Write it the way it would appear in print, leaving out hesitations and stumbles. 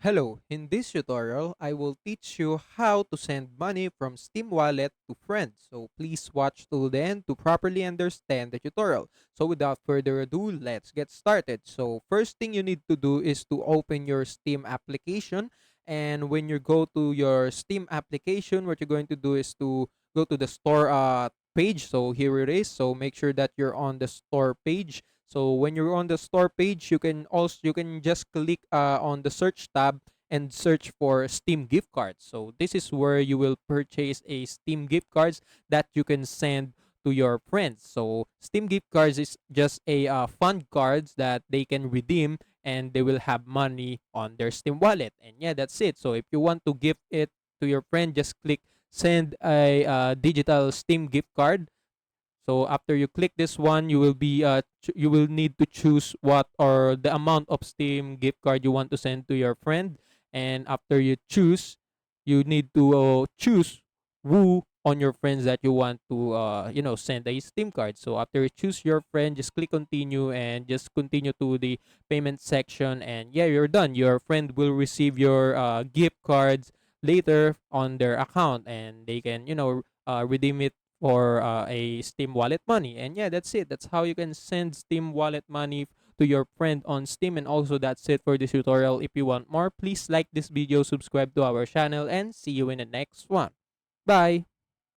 Hello, in this tutorial, I will teach you how to send money from Steam Wallet to friends. So please watch till the end to properly understand the tutorial. So without further ado, let's get started. So first thing you need to do is to open your Steam application. And when you go to your Steam application, what you're going to do is to go to the store page. So here it is. So make sure that you're on the store page. So when you're on the store page, you can just click on the search tab and search for Steam gift cards. So this is where you will purchase a Steam gift cards that you can send to your friends. So Steam gift cards is just a fun cards that they can redeem and they will have money on their Steam wallet. And yeah, that's it. So if you want to gift it to your friend, just click send a digital Steam gift card. So after you click this one, you will need to choose what or the amount of Steam gift card you want to send to your friend. And after you choose, you need to choose who on your friends that you want to send a Steam card. So after you choose your friend, just click continue and just continue to the payment section, and yeah, you're done. Your friend will receive your gift cards later on their account, and they can redeem it for a Steam Wallet money. And yeah, that's it. That's how you can send Steam Wallet money to your friend on Steam. And also, that's it for this tutorial. If you want more, please like this video, subscribe to our channel, and see you in the next one. Bye!